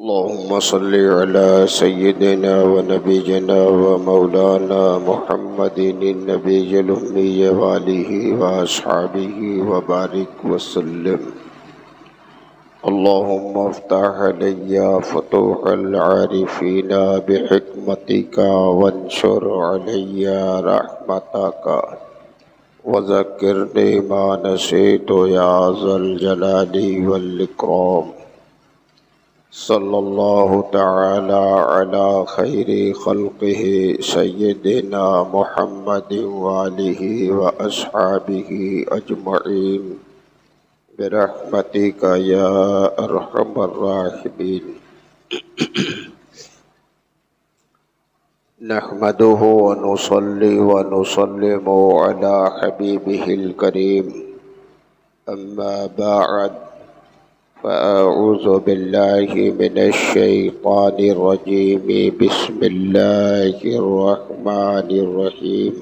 اللهم صل على سيدنا ونبينا ومولانا محمد النبي الأمي وآله وأصحابه وبارك وسلم. اللهم افتح علي فتوح العارفين بحكمتك وانشر علي رحمتك وذكرني ما نسيت يا ذا الجلال والإكرام. صلی اللہ تعالی علی خیر خلقہ سیدنا محمد وآلہ واصحابہ اجمعین برحمتک یا ارحم الراحمین. نحمده ونصلی ونسلم علی حبیبہ الکریم. اما بعد فأعوذ بالله من الشيطان الرجيم. بسم الله الرحمن الرحيم.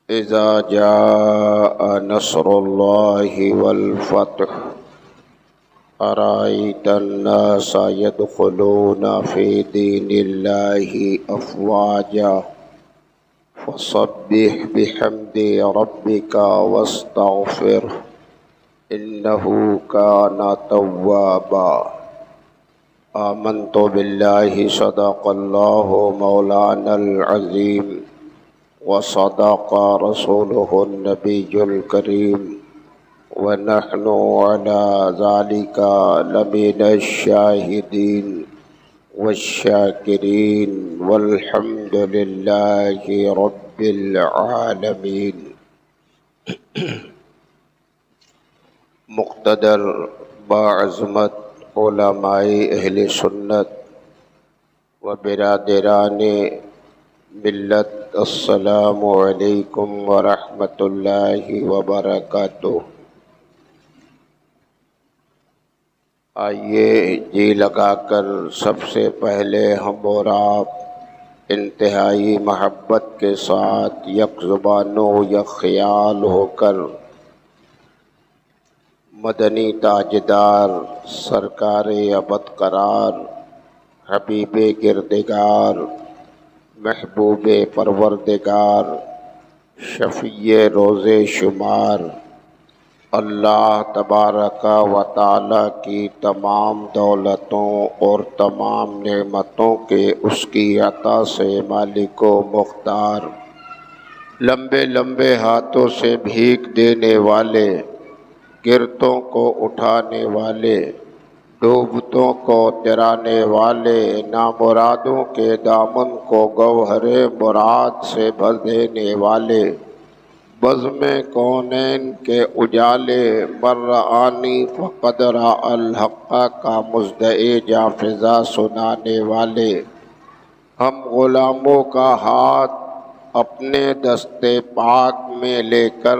إذا جاء نصر الله والفتح أرأيت الناس يدخلون في دين الله أفواجا فسبح بحمد ربك واستغفره إنه كان توابا. آمنت بالله صدق الله مولانا العظيم وصدق رسوله النبي الكريم ونحن على ذلك لمن الشاهدين والشاكرين والحمد لله رب العالمين. مقتدر باعظمت علماء اہل سنت و برادران ملت، السلام علیکم ورحمۃ اللہ وبرکاتہ. آئیے جی لگا کر سب سے پہلے ہم اور آپ انتہائی محبت کے ساتھ یک زبان و یک خیال ہو کر مدنی تاجدار سرکار ابد قرار حبیب گردگار محبوب پروردگار شفیع روز شمار اللہ تبارک و تعالی کی تمام دولتوں اور تمام نعمتوں کے اس کی عطا سے مالک و مختار، لمبے لمبے ہاتھوں سے بھیک دینے والے، گرتوں کو اٹھانے والے، ڈوبتوں کو ترانے والے، نامرادوں کے دامن کو گوہر مراد سے بھر دینے والے، بزم کونین کے اجالے مرآنی فقد رأى الحق کا مزدع جافزہ سنانے والے، ہم غلاموں کا ہاتھ اپنے دست پاک میں لے کر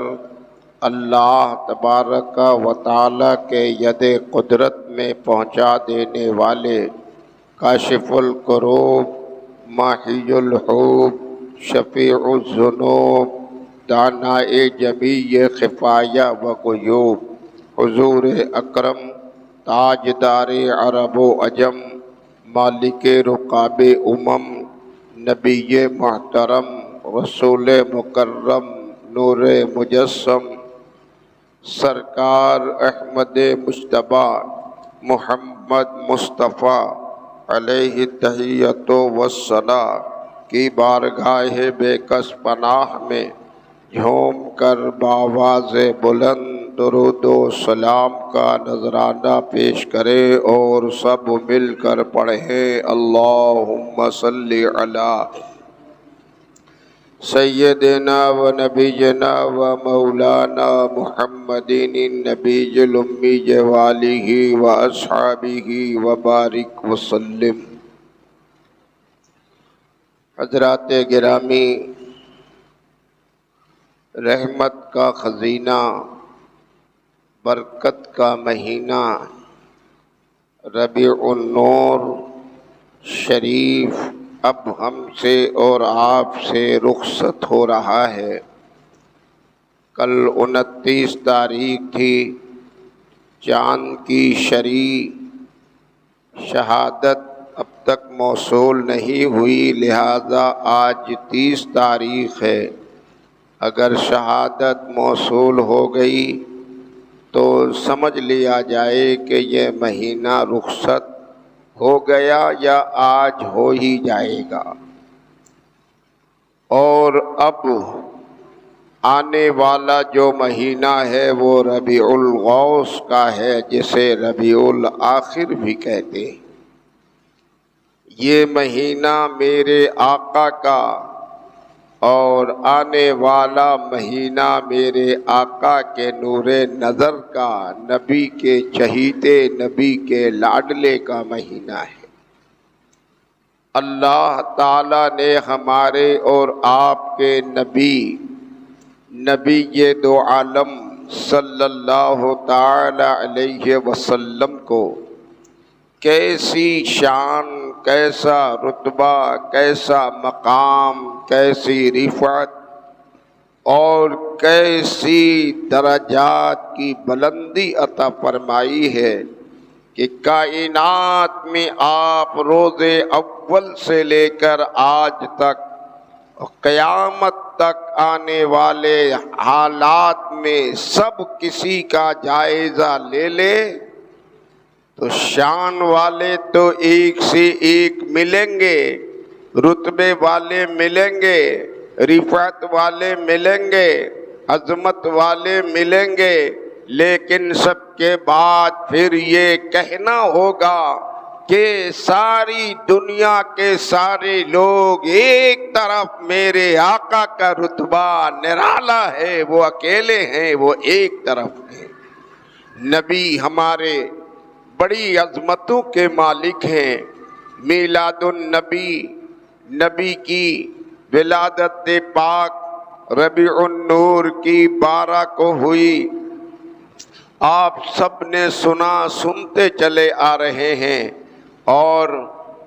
اللہ تبارک و تعالی کے ید قدرت میں پہنچا دینے والے، کاشف الکروب، ماحی الحوب، شفیع الذنوب، دانائے جمیع خفایا و غیوب، حضور اکرم تاجدار عرب و عجم، مالک رقاب امم، نبی محترم، رسول مکرم، نور مجسم، سرکار احمد مجتبی محمد مصطفیٰ علیہ تحیۃ والصلاۃ کی بارگاہ بے کس پناہ میں جھوم کر بآواز بلند درود و سلام کا نذرانہ پیش کرے اور سب مل کر پڑھیں اللہم صلی علی سیدنا و نبینا و مولانا محمد النبی الامی وآلہ و اصحابہ و بارک وسلم. حضرات گرامی، رحمت کا خزینہ، برکت کا مہینہ ربیع النور شریف اب ہم سے اور آپ سے رخصت ہو رہا ہے. کل 29 تاریخ تھی، چاند کی شرعی شہادت اب تک موصول نہیں ہوئی، لہذا آج 30 تاریخ ہے۔ اگر شہادت موصول ہو گئی تو سمجھ لیا جائے کہ یہ مہینہ رخصت ہو گیا یا آج ہو ہی جائے گا۔ اور اب آنے والا جو مہینہ ہے وہ ربیع الغوث کا ہے، جسے ربیع الآخر بھی کہتے ہیں۔ یہ مہینہ میرے آقا کا اور آنے والا مہینہ میرے آقا کے نور نظر کا، نبی کے چہیتے، نبی کے لاڈلے کا مہینہ ہے۔ اللہ تعالیٰ نے ہمارے اور آپ کے نبی دو عالم صلی اللہ تعالی علیہ وسلم کو کیسی شان، کیسا رتبہ، کیسا مقام، کیسی رفعت اور کیسی درجات کی بلندی عطا فرمائی ہے کہ کائنات میں آپ روز اول سے لے کر آج تک قیامت تک آنے والے حالات میں سب کسی کا جائزہ لے لے تو شان والے تو ایک سے ایک ملیں گے، رتبے والے ملیں گے، رفعت والے ملیں گے، عظمت والے ملیں گے، لیکن سب کے بعد پھر یہ کہنا ہوگا کہ ساری دنیا کے سارے لوگ ایک طرف میرے آقا کا رتبہ نرالا ہے، وہ اکیلے ہیں، وہ ایک طرف ہیں۔ نبی ہمارے بڑی عظمتوں کے مالک ہیں۔ میلاد النبی، نبی کی ولادت پاک ربیع النور کی 12 کو ہوئی۔ آپ سب نے سنا، سنتے چلے آ رہے ہیں، اور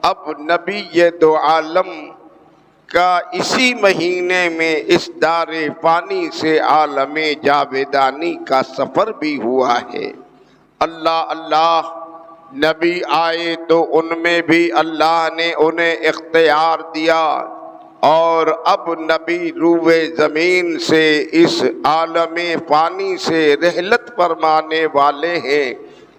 اب نبی یہ دو عالم کا اسی مہینے میں اس دار فانی سے عالم جاویدانی کا سفر بھی ہوا ہے۔ اللہ اللہ، نبی آئے تو ان میں بھی اللہ نے انہیں اختیار دیا، اور اب نبی روئے زمین سے اس عالم فانی سے رحلت فرمانے والے ہیں،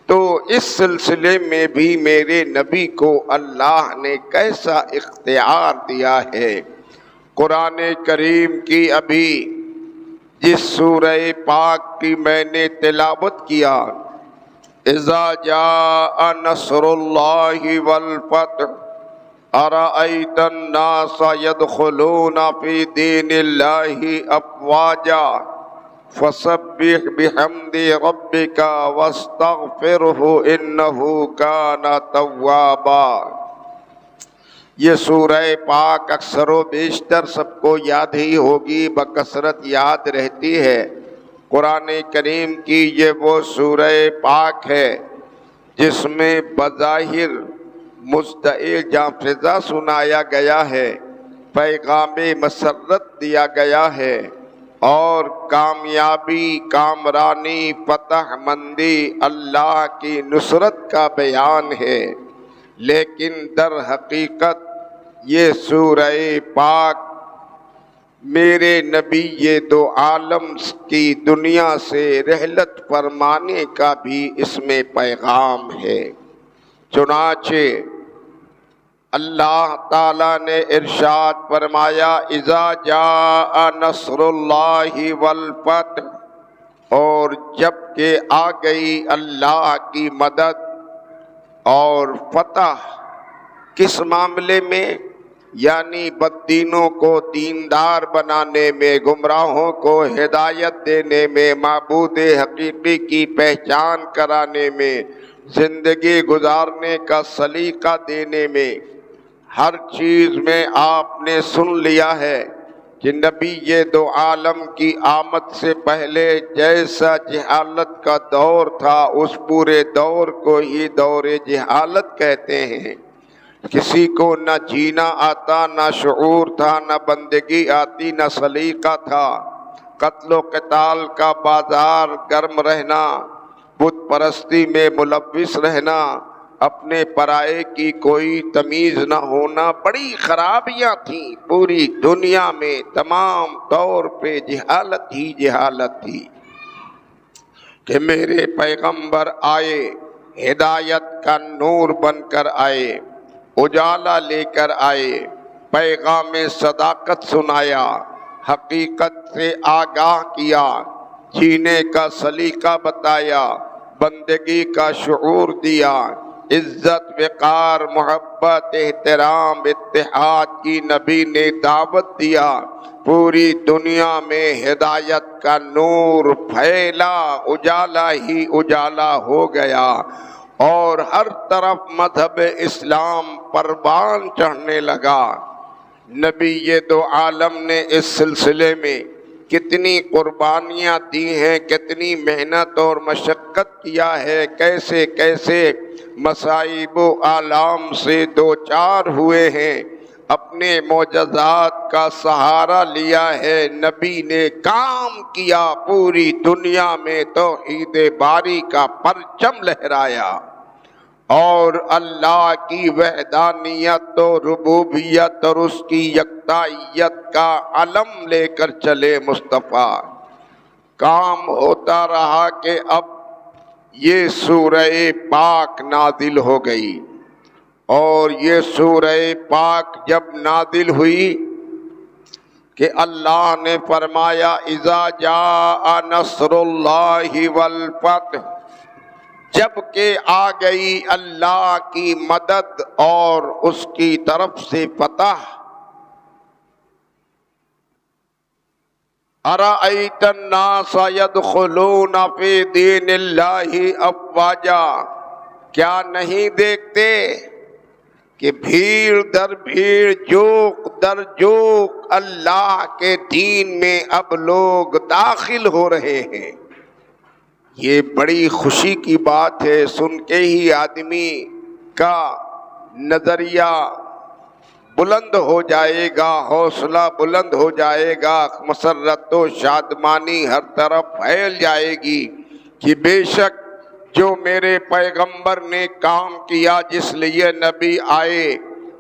تو اس سلسلے میں بھی میرے نبی کو اللہ نے کیسا اختیار دیا ہے۔ قرآن کریم کی ابھی جس سورہ پاک کی میں نے تلاوت کیا، اذا جاء نصر اللہ والفتح ارأیت الناس يدخلون فی دین اللہ افواجا فسبح بحمد ربک واستغفرہ انہ کان توابا۔ یہ سورہ پاک اکثر و بیشتر سب کو یاد ہی ہوگی، بکثرت یاد رہتی ہے۔ قرآن کریم کی یہ وہ سورہ پاک ہے جس میں بظاہر مزدعی جانفزا سنایا گیا ہے، پیغام مسرت دیا گیا ہے، اور کامیابی، کامرانی، فتح مندی، اللہ کی نصرت کا بیان ہے۔ لیکن در حقیقت یہ سورہ پاک میرے نبی یہ دو عالم کی دنیا سے رحلت فرمانے کا بھی اس میں پیغام ہے۔ چنانچہ اللہ تعالیٰ نے ارشاد فرمایا، اذا جاء نصر اللہ والفتح، اور جب کہ آ گئی اللہ کی مدد اور فتح۔ کس معاملے میں؟ یعنی بددینوں کو دیندار بنانے میں، گمراہوں کو ہدایت دینے میں، معبود حقیقی کی پہچان کرانے میں، زندگی گزارنے کا سلیقہ دینے میں، ہر چیز میں آپ نے سن لیا ہے کہ نبی یہ دو عالم کی آمد سے پہلے جیسا جہالت کا دور تھا، اس پورے دور کو ہی دور جہالت کہتے ہیں۔ کسی کو نہ جینا آتا، نہ شعور تھا، نہ بندگی آتی، نہ سلیقہ تھا۔ قتل و قتال کا بازار گرم رہنا، بت پرستی میں ملوث رہنا، اپنے پرائے کی کوئی تمیز نہ ہونا، بڑی خرابیاں تھیں پوری دنیا میں، تمام طور پہ جہالت ہی جہالت تھی کہ میرے پیغمبر آئے، ہدایت کا نور بن کر آئے، اجالا لے کر آئے، پیغام صداقت سنایا، حقیقت سے آگاہ کیا، جینے کا سلیقہ بتایا، بندگی کا شعور دیا، عزت، وقار، محبت، احترام، اتحاد کی نبی نے دعوت دیا، پوری دنیا میں ہدایت کا نور پھیلا، اجالا ہی اجالا ہو گیا، اور ہر طرف مذہب اسلام پروان چڑھنے لگا۔ نبی یہ دو عالم نے اس سلسلے میں کتنی قربانیاں دی ہیں، کتنی محنت اور مشقت کیا ہے، کیسے کیسے مصائب و آلام سے دوچار ہوئے ہیں، اپنے معجزات کا سہارا لیا ہے، نبی نے کام کیا، پوری دنیا میں توحید باری کا پرچم لہرایا، اور اللہ کی وحدانیت و ربوبیت اور اس کی یکتائیت کا علم لے کر چلے مصطفیٰ۔ کام ہوتا رہا کہ اب یہ سورہ پاک نازل ہو گئی، اور یہ سورہ پاک جب نازل ہوئی کہ اللہ نے فرمایا اذا جاء نصر اللہ والفتح، جب کہ آ گئی اللہ کی مدد اور اس کی طرف سے فتح، ارأیت الناس يدخلون فی دین اللہ افواجا، کیا نہیں دیکھتے کہ بھیڑ در بھیڑ، جوق در جوق اللہ کے دین میں اب لوگ داخل ہو رہے ہیں۔ یہ بڑی خوشی کی بات ہے، سن کے ہی آدمی کا نظریہ بلند ہو جائے گا، حوصلہ بلند ہو جائے گا، مسرت و شادمانی ہر طرف پھیل جائے گی کہ بے شک جو میرے پیغمبر نے کام کیا، جس لیے نبی آئے،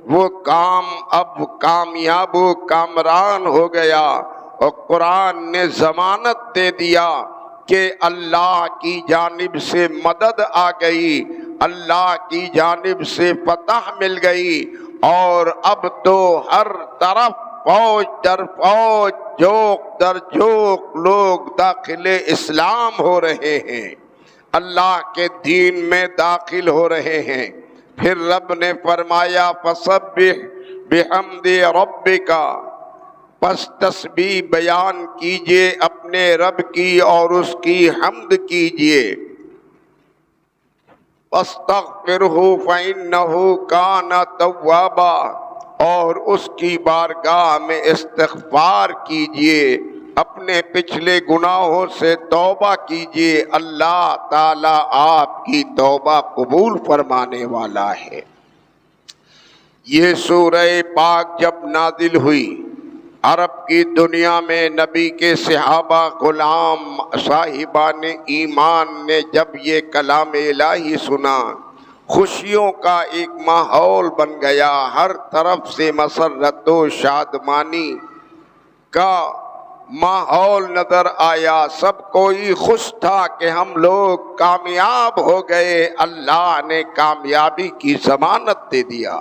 وہ کام اب کامیاب و کامران ہو گیا، اور قرآن نے ضمانت دے دیا کہ اللہ کی جانب سے مدد آ گئی، اللہ کی جانب سے فتح مل گئی، اور اب تو ہر طرف فوج در فوج، جوق در جوق لوگ داخل اسلام ہو رہے ہیں، اللہ کے دین میں داخل ہو رہے ہیں۔ پھر رب نے فرمایا فسبح بحمد ربک، پس تسبیح بیان کیجئے اپنے رب کی اور اس کی حمد کیجئے، واستغفرہ فإنہ کان توابا، اور اس کی بارگاہ میں استغفار کیجئے، اپنے پچھلے گناہوں سے توبہ کیجئے، اللہ تعالیٰ آپ کی توبہ قبول فرمانے والا ہے۔ یہ سورہ پاک جب نازل ہوئی، عرب کی دنیا میں نبی کے صحابہ، غلام، صاحبان ایمان نے جب یہ کلام الہی سنا، خوشیوں کا ایک ماحول بن گیا، ہر طرف سے مسرت و شادمانی کا ماحول نظر آیا، سب کوئی خوش تھا کہ ہم لوگ کامیاب ہو گئے، اللہ نے کامیابی کی ضمانت دے دیا۔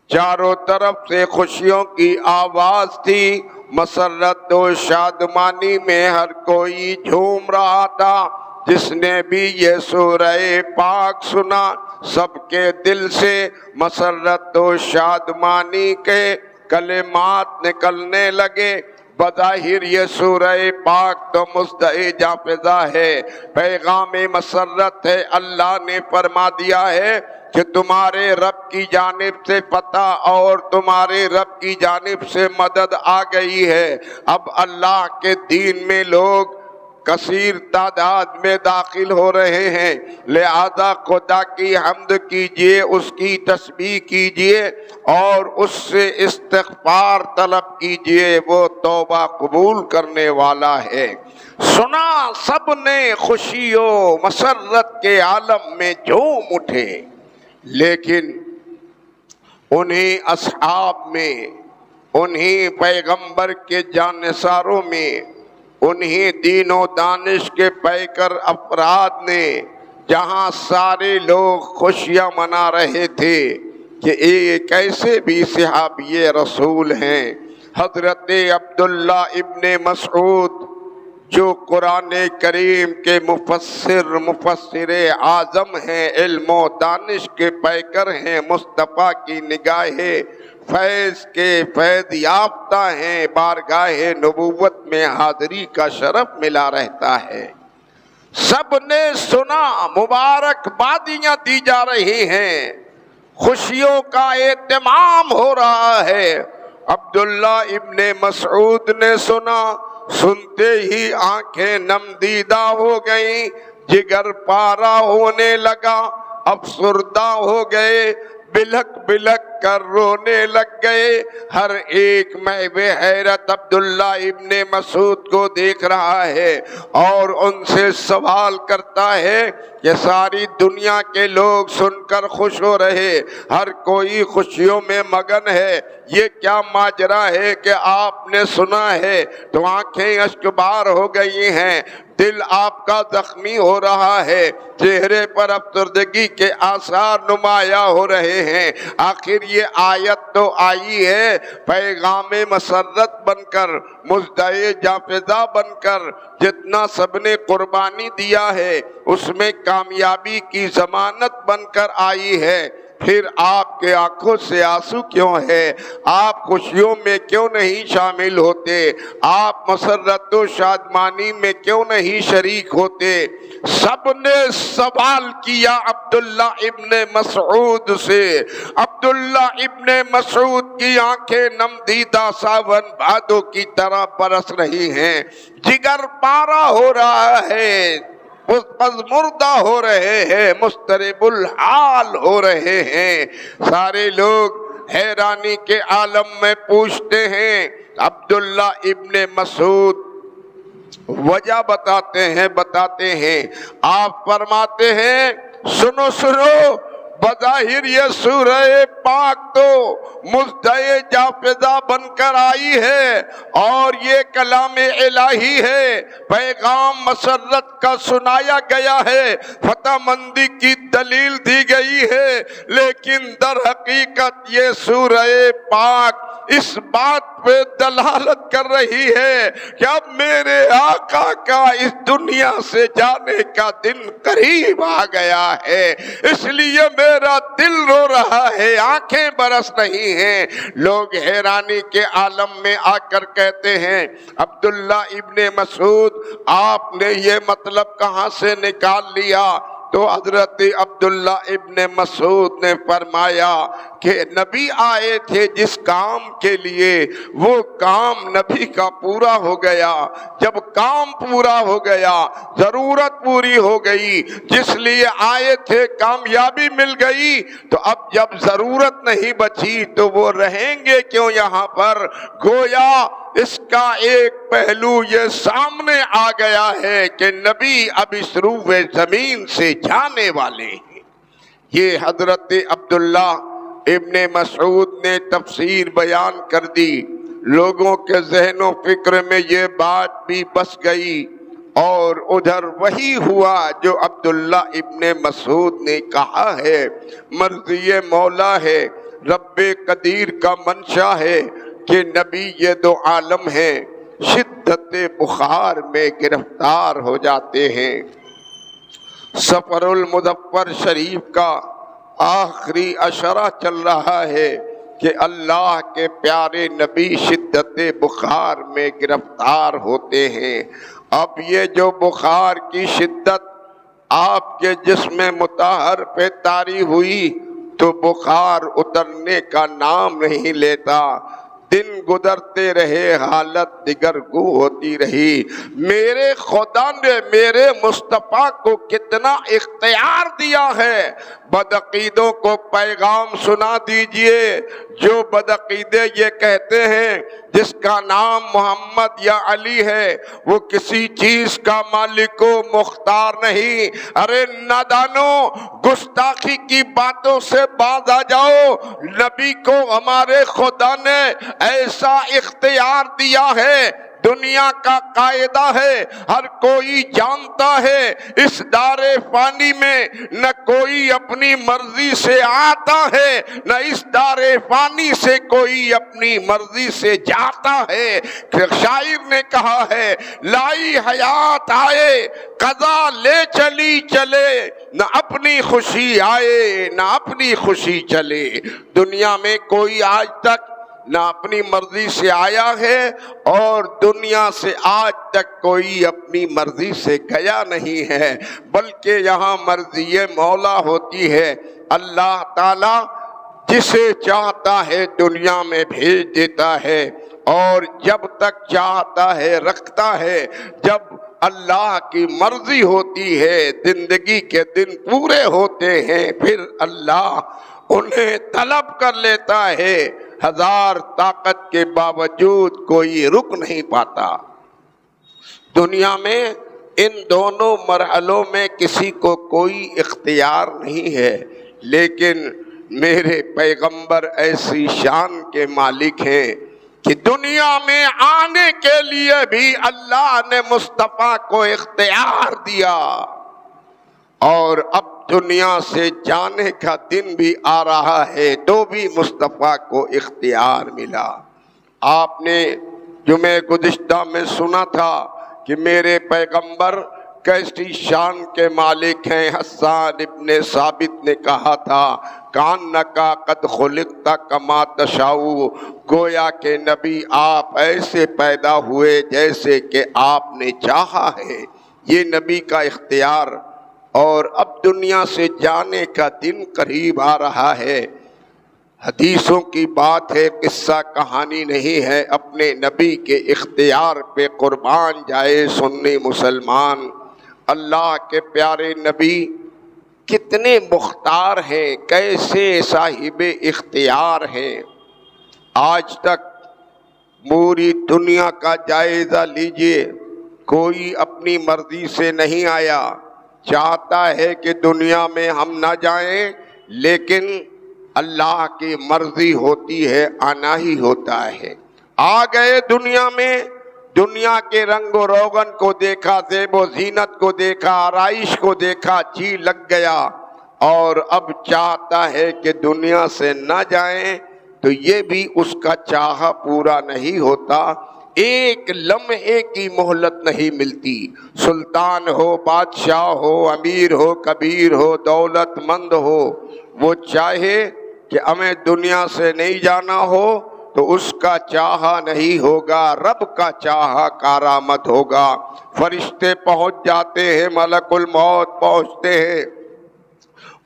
چاروں طرف سے خوشیوں کی آواز تھی، مسرت و شادمانی میں ہر کوئی جھوم رہا تھا۔ جس نے بھی یہ سورہ پاک سنا، سب کے دل سے مسرت و شادمانی کے کلمات نکلنے لگے۔ بظاہر یہ سورہ پاک تو مزدحج فضا ہے، پیغام مسرت ہے، اللہ نے فرما دیا ہے کہ تمہارے رب کی جانب سے فتح اور تمہارے رب کی جانب سے مدد آ گئی ہے۔ اب اللہ کے دین میں لوگ کثیر تعداد میں داخل ہو رہے ہیں، لہذا خدا کی حمد کیجئے، اس کی تسبیح کیجئے اور اس سے استغفار طلب کیجئے، وہ توبہ قبول کرنے والا ہے۔ سنا سب نے خوشی و مسرت کے عالم میں جھوم اٹھے، لیکن انہی اصحاب میں، انہی پیغمبر کے جانثاروں میں، انہی دین و دانش کے پیکر افراد نے، جہاں سارے لوگ خوشیاں منا رہے تھے کہ یہ کیسے بھی صحابی رسول ہیں، حضرت عبداللہ ابن مسعود جو قرآن کریم کے مفسر اعظم ہیں، علم و دانش کے پیکر ہیں، مصطفیٰ کی نگاہ فیض کے فیض یافتہ ہیں، بارگاہ نبوت میں حاضری کا شرف ملا رہتا ہے، سب نے سنا، مبارکبادیاں دی جا رہی ہیں، خوشیوں کا اہتمام ہو رہا ہے۔ عبداللہ ابن مسعود نے سنا، سنتے ہی آنکھیں نم دیدہ ہو گئیں، جگر پارا ہونے لگا، افسردہ ہو گئے، بلک بلک کر رونے لگ گئے۔ ہر ایک محو حیرت عبداللہ ابن مسعود کو دیکھ رہا ہے اور ان سے سوال کرتا ہے کہ ساری دنیا کے لوگ سن کر خوش ہو رہے، ہر کوئی خوشیوں میں مگن ہے، یہ کیا ماجرا ہے کہ آپ نے سنا ہے تو آنکھیں اشکبار ہو گئی ہیں، دل آپ کا زخمی ہو رہا ہے، چہرے پر افسردگی کے آثار نمایاں ہو رہے ہیں۔ آخر یہ آیت تو آئی ہے پیغام مسرت بن کر، مزدہ جافزہ بن کر، جتنا سب نے قربانی دیا ہے اس میں کامیابی کی ضمانت بن کر آئی ہے، پھر آپ کے آنکھوں سے آنسو کیوں ہے؟ آپ خوشیوں میں کیوں نہیں شامل ہوتے؟ آپ مسرت و شادمانی میں کیوں نہیں شریک ہوتے؟ سب نے سوال کیا عبداللہ ابن مسعود سے۔ عبداللہ ابن مسعود کی آنکھیں نم دیدہ ساون بھادو کی طرح برس رہی ہیں، جگر پارا ہو رہا ہے، پزمردہ ہو رہے ہیں، مضطرب الحال ہو رہے ہیں۔ سارے لوگ حیرانی کے عالم میں پوچھتے ہیں، عبداللہ ابن مسعود وجہ بتاتے ہیں، آپ فرماتے ہیں سنو سنو، بظاہر یہ سورہ پاک تو مزدہ جافزہ بن کر آئی ہے اور یہ کلام الہی ہے، پیغام مسرت کا سنایا گیا ہے، فتح مندی کی دلیل دی گئی ہے، لیکن در حقیقت یہ سورہ پاک اس بات پہ دلالت کر رہی ہے کہ اب میرے آقا کا اس دنیا سے جانے کا دن قریب آ گیا ہے، اس لیے میرا دل رو رہا ہے، آنکھیں برس رہی ہیں۔ لوگ حیرانی کے عالم میں آ کر کہتے ہیں عبداللہ ابن مسعود آپ نے یہ مطلب کہاں سے نکال لیا؟ تو حضرت عبداللہ ابن مسعود نے فرمایا کہ نبی آئے تھے جس کام کے لیے، وہ کام نبی کا پورا ہو گیا، جب کام پورا ہو گیا، ضرورت پوری ہو گئی، جس لیے آئے تھے کامیابی مل گئی، تو اب جب ضرورت نہیں بچی تو وہ رہیں گے کیوں یہاں پر؟ گویا اس کا ایک پہلو یہ سامنے آ گیا ہے کہ نبی اب اس روح زمین سے جانے والے ہیں۔ یہ حضرت عبداللہ ابن مسعود نے تفسیر بیان کر دی، لوگوں کے ذہن و فکر میں یہ بات بھی بس گئی، اور ادھر وہی ہوا جو عبداللہ ابن مسعود نے کہا ہے، مرضی مولا ہے، رب قدیر کا منشا ہے کہ نبی یہ دو عالم ہیں، شدت بخار میں گرفتار ہو جاتے ہیں۔ سفر المظفر شریف کا آخری اشرہ چل رہا ہے کہ اللہ کے پیارے نبی شدت بخار میں گرفتار ہوتے ہیں۔ اب یہ جو بخار کی شدت آپ کے جسم مطہر پہ طاری ہوئی تو بخار اترنے کا نام نہیں لیتا، دن گزرتے رہے حالت دگرگو ہوتی رہی۔ میرے خدا نے میرے مصطفیٰ کو کتنا اختیار دیا ہے۔ بدعقیدوں کو پیغام سنا دیجئے، جو بدعقیدے یہ کہتے ہیں جس کا نام محمد یا علی ہے وہ کسی چیز کا مالک و مختار نہیں۔ ارے نادانو، گستاخی کی باتوں سے باز آ جاؤ۔ نبی کو ہمارے خدا نے ایسا اختیار دیا ہے، دنیا کا قاعدہ ہے، ہر کوئی جانتا ہے اس دار فانی میں نہ کوئی اپنی مرضی سے آتا ہے، نہ اس دار فانی سے کوئی اپنی مرضی سے جاتا ہے۔ شاعر نے کہا ہے، لائی حیات آئے قضا لے چلی چلے، نہ اپنی خوشی آئے نہ اپنی خوشی چلے۔ دنیا میں کوئی آج تک نہ اپنی مرضی سے آیا ہے اور دنیا سے آج تک کوئی اپنی مرضی سے گیا نہیں ہے، بلکہ یہاں مرضی مولا ہوتی ہے۔ اللہ تعالی جسے چاہتا ہے دنیا میں بھیج دیتا ہے اور جب تک چاہتا ہے رکھتا ہے۔ جب اللہ کی مرضی ہوتی ہے زندگی کے دن پورے ہوتے ہیں، پھر اللہ انہیں طلب کر لیتا ہے۔ ہزار طاقت کے باوجود کوئی رک نہیں پاتا۔ دنیا میں ان دونوں مرحلوں میں کسی کو کوئی اختیار نہیں ہے، لیکن میرے پیغمبر ایسی شان کے مالک ہیں کہ دنیا میں آنے کے لیے بھی اللہ نے مصطفیٰ کو اختیار دیا، اور اب دنیا سے جانے کا دن بھی آ رہا ہے تو بھی مصطفیٰ کو اختیار ملا۔ آپ نے جمعہ گزشتہ میں سنا تھا کہ میرے پیغمبر کیسی شان کے مالک ہیں۔ حسان ابن ثابت نے کہا تھا، کانکا قد خلقت کما تشاء، گویا کہ نبی آپ ایسے پیدا ہوئے جیسے کہ آپ نے چاہا ہے۔ یہ نبی کا اختیار، اور اب دنیا سے جانے کا دن قریب آ رہا ہے۔ حدیثوں کی بات ہے، قصہ کہانی نہیں ہے۔ اپنے نبی کے اختیار پہ قربان جائے سنی مسلمان۔ اللہ کے پیارے نبی کتنے مختار ہیں، کیسے صاحب اختیار ہیں۔ آج تک پوری دنیا کا جائزہ لیجئے، کوئی اپنی مرضی سے نہیں آیا۔ چاہتا ہے کہ دنیا میں ہم نہ جائیں، لیکن اللہ کی مرضی ہوتی ہے، آنا ہی ہوتا ہے۔ آ گئے دنیا میں، دنیا کے رنگ و روغن کو دیکھا، زیب و زینت کو دیکھا، آرائش کو دیکھا، جی لگ گیا، اور اب چاہتا ہے کہ دنیا سے نہ جائیں تو یہ بھی اس کا چاہا پورا نہیں ہوتا۔ ایک لمحے کی مہلت نہیں ملتی۔ سلطان ہو، بادشاہ ہو، امیر ہو، کبیر ہو، دولت مند ہو، وہ چاہے کہ ہمیں دنیا سے نہیں جانا ہو تو اس کا چاہا نہیں ہوگا، رب کا چاہا کارآمد ہوگا۔ فرشتے پہنچ جاتے ہیں، ملک الموت پہنچتے ہیں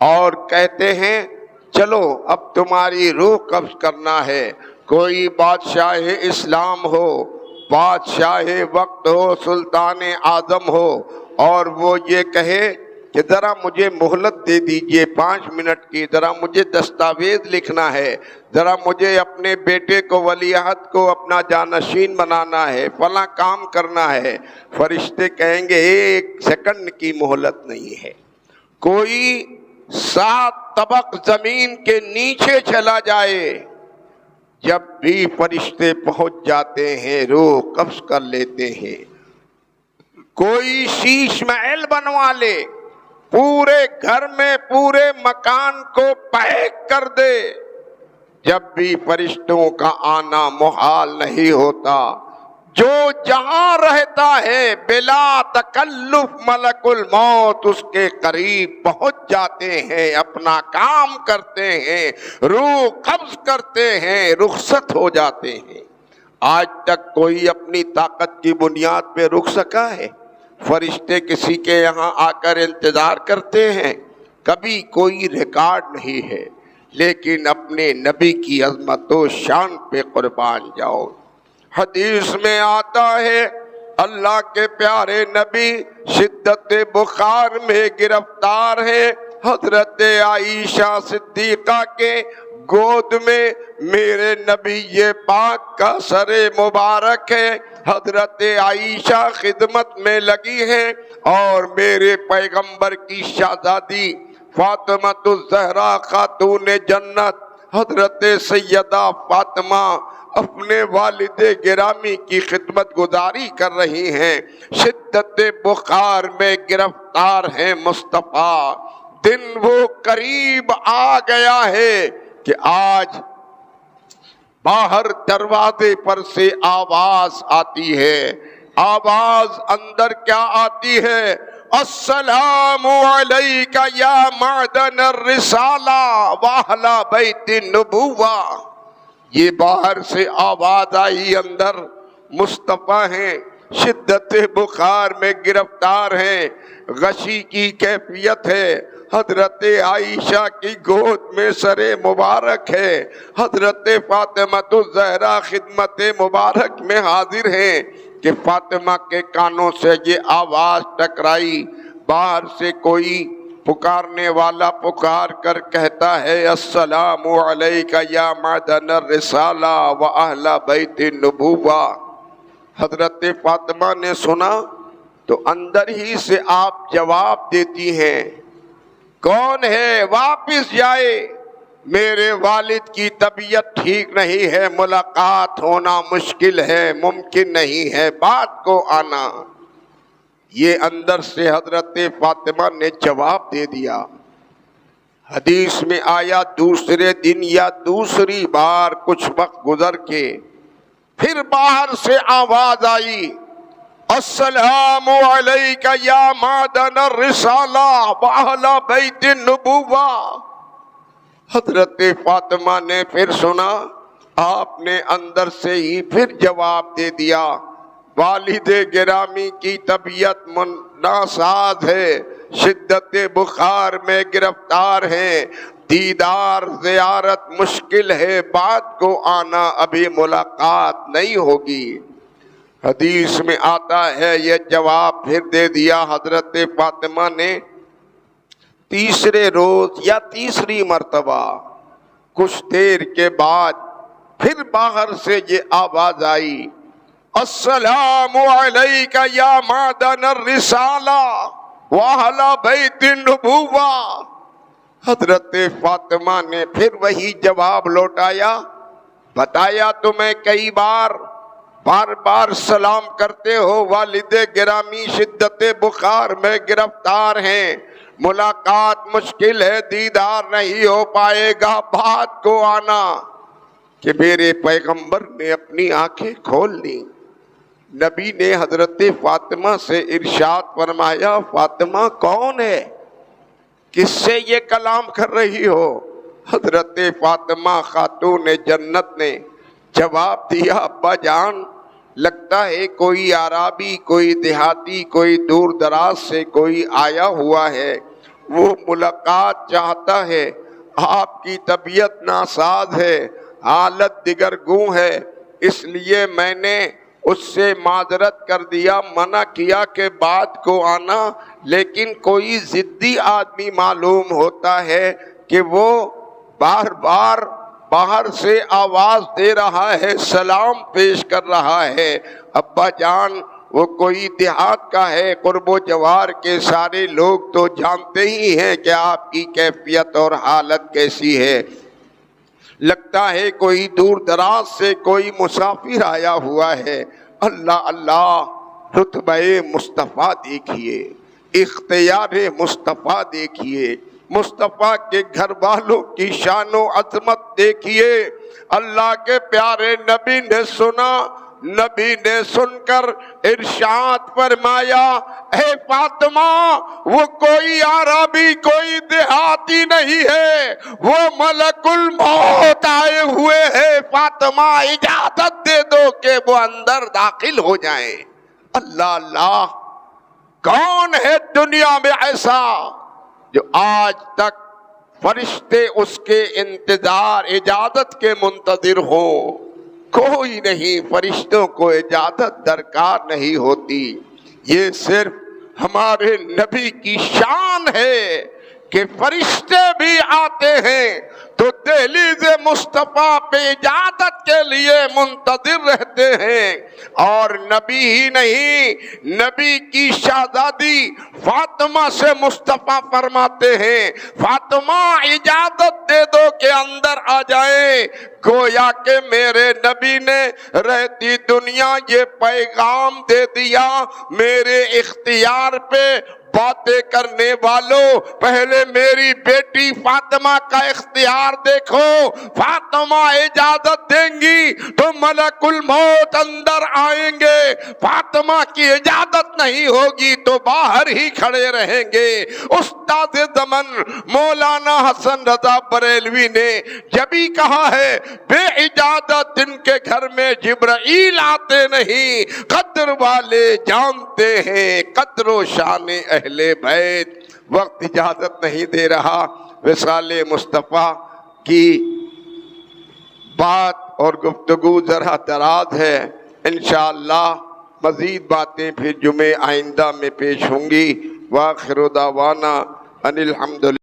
اور کہتے ہیں چلو اب تمہاری روح قبض کرنا ہے۔ کوئی بادشاہ اسلام ہو، بادشاہ وقت ہو، سلطان اعظم ہو، اور وہ یہ کہے کہ ذرا مجھے مہلت دے دیجئے 5 منٹ کی، ذرا مجھے دستاویز لکھنا ہے، ذرا مجھے اپنے بیٹے کو ولی عہد کو اپنا جانشین بنانا ہے، فلاں کام کرنا ہے۔ فرشتے کہیں گے 1 سیکنڈ کی مہلت نہیں ہے۔ کوئی 7 طبق زمین کے نیچے چلا جائے، جب بھی فرشتے پہنچ جاتے ہیں روح قبض کر لیتے ہیں۔ کوئی شیش محل بنوا لے، پورے گھر میں پورے مکان کو پیک کر دے، جب بھی فرشتوں کا آنا محال نہیں ہوتا۔ جو جہاں رہتا ہے بلا تکلف ملک الموت اس کے قریب پہنچ جاتے ہیں، اپنا کام کرتے ہیں، روح قبض کرتے ہیں، رخصت ہو جاتے ہیں۔ آج تک کوئی اپنی طاقت کی بنیاد پہ رک سکا ہے؟ فرشتے کسی کے یہاں آ کر انتظار کرتے ہیں؟ کبھی کوئی ریکارڈ نہیں ہے۔ لیکن اپنے نبی کی عظمت و شان پہ قربان جاؤ۔ حدیث میں آتا ہے اللہ کے پیارے نبی شدت بخار میں گرفتار ہے، حضرت عائشہ صدیقہ کے گود میں میرے نبی پاک کا سر مبارک ہے، حضرت عائشہ خدمت میں لگی ہیں اور میرے پیغمبر کی شہزادی فاطمہ الزہرا خاتون جنت حضرت سیدہ فاطمہ اپنے والد گرامی کی خدمت گزاری کر رہی ہیں، شدت بخار میں گرفتار ہیں مصطفیٰ۔ دن وہ قریب آ گیا ہے کہ آج باہر دروازے پر سے آواز آتی ہے، آواز اندر کیا آتی ہے؟ السلام علیک یا معدن الرسالہ واہل بیت النبوہ۔ یہ باہر سے آواز آئی، اندر مصطفیٰ ہیں، شدت بخار میں گرفتار ہیں، غشی کی کیفیت ہے، حضرت عائشہ کی گود میں سر مبارک ہے، حضرت فاطمہ الزہرا خدمت مبارک میں حاضر ہیں کہ فاطمہ کے کانوں سے یہ آواز ٹکرائی، باہر سے کوئی پکارنے والا پکار کر کہتا ہے السلام علیک یا معدن الرسالہ و اہل بیت النبوہ۔ حضرت فاطمہ نے سنا تو اندر ہی سے آپ جواب دیتی ہیں، کون ہے؟ واپس جائے، میرے والد کی طبیعت ٹھیک نہیں ہے، ملاقات ہونا مشکل ہے، ممکن نہیں ہے، بات کو آنا۔ یہ اندر سے حضرت فاطمہ نے جواب دے دیا۔ حدیث میں آیا دوسرے دن یا دوسری بار کچھ وقت گزر کے پھر باہر سے آواز آئی السلام علیک یا معدن الرسالہ واہل بیت النبوہ۔ حضرت فاطمہ نے پھر سنا، آپ نے اندر سے ہی پھر جواب دے دیا، والد گرامی کی طبیعت ناساز ہے، شدت بخار میں گرفتار ہیں، دیدار زیارت مشکل ہے، بات کو آنا، ابھی ملاقات نہیں ہوگی۔ حدیث میں آتا ہے یہ جواب پھر دے دیا حضرت فاطمہ نے۔ تیسرے روز یا تیسری مرتبہ کچھ دیر کے بعد پھر باہر سے یہ آواز آئی السلام علیک یا معدن الرسالہ واہل بیت النبوہ۔ حضرت فاطمہ نے پھر وہی جواب لوٹایا، بتایا تو میں کئی بار بار سلام کرتے ہو، والد گرامی شدت بخار میں گرفتار ہیں، ملاقات مشکل ہے، دیدار نہیں ہو پائے گا، بات کو آنا، کہ میرے پیغمبر نے اپنی آنکھیں کھول لی۔ نبی نے حضرت فاطمہ سے ارشاد فرمایا، فاطمہ کون ہے؟ کس سے یہ کلام کر رہی ہو؟ حضرت فاطمہ خاتون جنت نے جواب دیا، ابا جان، لگتا ہے کوئی عرابی، کوئی دیہاتی، کوئی دور دراز سے کوئی آیا ہوا ہے، وہ ملاقات چاہتا ہے، آپ کی طبیعت ناساز ہے، حالت دگرگوں ہے، اس لیے میں نے اس سے معذرت کر دیا، منع کیا کہ بات کو آنا، لیکن کوئی ضدی آدمی معلوم ہوتا ہے کہ وہ بار بار باہر سے آواز دے رہا ہے، سلام پیش کر رہا ہے۔ ابا جان، وہ کوئی دیہات کا ہے، قرب و جوار کے سارے لوگ تو جانتے ہی ہیں کہ آپ کی کیفیت اور حالت کیسی ہے، لگتا ہے کوئی دور دراز سے کوئی مسافر آیا ہوا ہے۔ اللہ اللہ، رتبہ مصطفیٰ دیکھیے، اختیار مصطفیٰ دیکھیے، مصطفیٰ کے گھر والوں کی شان و عظمت دیکھیے۔ اللہ کے پیارے نبی نے سنا، نبی نے سن کر ارشاد فرمایا، اے فاطمہ، وہ کوئی عربی، کوئی دیہاتی نہیں ہے، وہ ملک الموت آئے ہوئے ہیں، فاطمہ اجازت دے دو کہ وہ اندر داخل ہو جائیں۔ اللہ اللہ، کون ہے دنیا میں ایسا جو آج تک فرشتے اس کے انتظار اجازت کے منتظر ہوں۔ کوئی نہیں، فرشتوں کو اجازت درکار نہیں ہوتی۔ یہ صرف ہمارے نبی کی شان ہے کہ فرشتے بھی آتے ہیں تو دہلیز مصطفیٰ پہ اجازت کے لیے منتظر رہتے ہیں۔ اور نبی ہی نہیں، نبی کی شہزادی فاطمہ سے مصطفیٰ فرماتے ہیں، فاطمہ اجازت دے دو کہ اندر آ جائیں، گویا کہ میرے نبی نے رہتی دنیا یہ پیغام دے دیا، میرے اختیار پہ باتیں کرنے والوں پہلے میری بیٹی فاطمہ کا اختیار دیکھو۔ فاطمہ اجازت دیں گی تو ملک الموت اندر آئیں گے، فاطمہ کی اجازت نہیں ہوگی تو باہر ہی کھڑے رہیں گے۔ استاد زمن مولانا حسن رضا بریلوی نے جب ہی کہا ہے بے اجازت ان کے گھر میں جبرائیل آتے نہیں، قدر والے جانتے ہیں قدر و شان اہل بیت۔ وقت اجازت نہیں دے رہا، وصال مصطفیٰ کی بات اور گفتگو ذرا دراز ہے، انشاءاللہ مزید باتیں پھر جمعہ آئندہ میں پیش ہوں گی۔ وآخر دعوانا ان الحمدللہ۔